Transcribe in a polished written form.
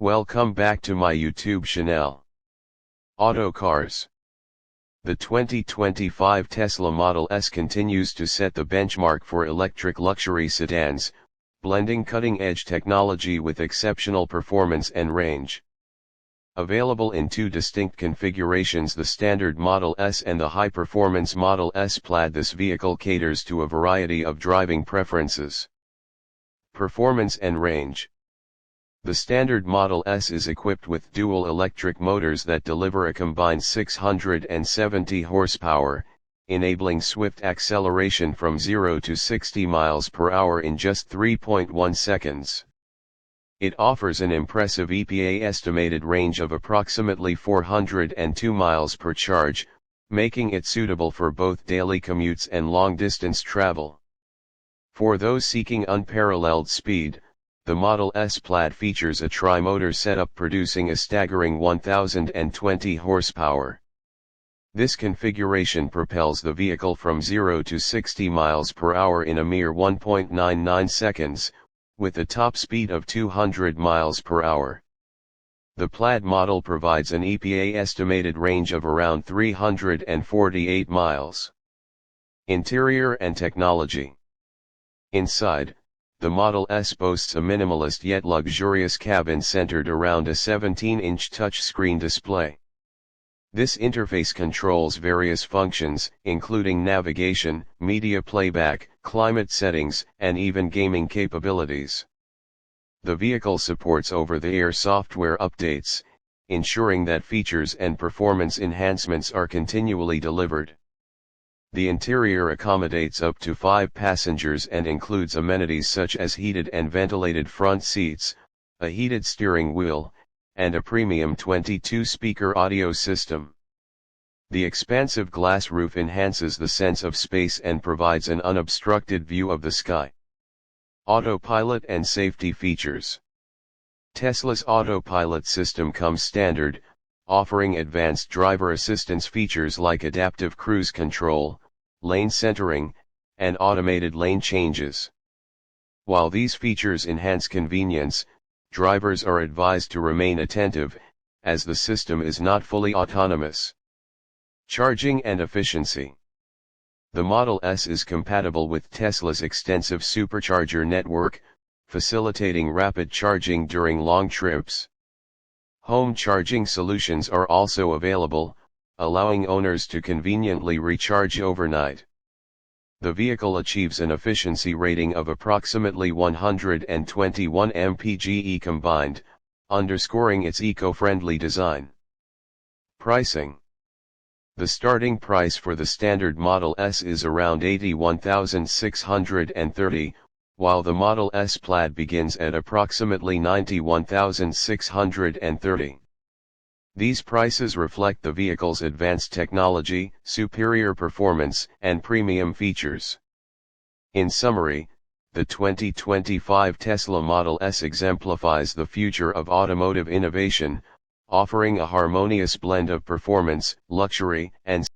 Welcome back to my YouTube channel. Auto Cars. The 2025 Tesla Model S continues to set the benchmark for electric luxury sedans, blending cutting-edge technology with exceptional performance and range. Available in two distinct configurations, the standard Model S and the high-performance Model S Plaid, this vehicle caters to a variety of driving preferences. Performance and range. The standard Model S is equipped with dual electric motors that deliver a combined 670 horsepower, enabling swift acceleration from 0 to 60 miles per hour in just 3.1 seconds. It offers an impressive EPA estimated range of approximately 402 miles per charge, making it suitable for both daily commutes and long-distance travel. For those seeking unparalleled speed, the Model S Plaid features a tri-motor setup producing a staggering 1020 horsepower. This configuration propels the vehicle from 0 to 60 miles per hour in a mere 1.99 seconds, with a top speed of 200 miles per hour. The Plaid model provides an EPA estimated range of around 348 miles. Interior and technology. Inside, the Model S boasts a minimalist yet luxurious cabin centered around a 17-inch touchscreen display. This interface controls various functions, including navigation, media playback, climate settings, and even gaming capabilities. The vehicle supports over-the-air software updates, ensuring that features and performance enhancements are continually delivered. The interior accommodates up to 5 passengers and includes amenities such as heated and ventilated front seats, a heated steering wheel, and a premium 22-speaker audio system. The expansive glass roof enhances the sense of space and provides an unobstructed view of the sky. Autopilot and safety features. Tesla's Autopilot system comes standard, offering advanced driver assistance features like adaptive cruise control, lane centering, and automated lane changes. While these features enhance convenience, drivers are advised to remain attentive, as the system is not fully autonomous. Charging and efficiency. The Model S is compatible with Tesla's extensive supercharger network, facilitating rapid charging during long trips. Home charging solutions are also available, allowing owners to conveniently recharge overnight. The vehicle achieves an efficiency rating of approximately 121 mpge combined, underscoring its eco-friendly design. Pricing. The starting price for the standard Model S is around $81,630, while the Model S Plaid begins at approximately $91,630. These prices reflect the vehicle's advanced technology, superior performance, and premium features. In summary, the 2025 Tesla Model S exemplifies the future of automotive innovation, offering a harmonious blend of performance, luxury, and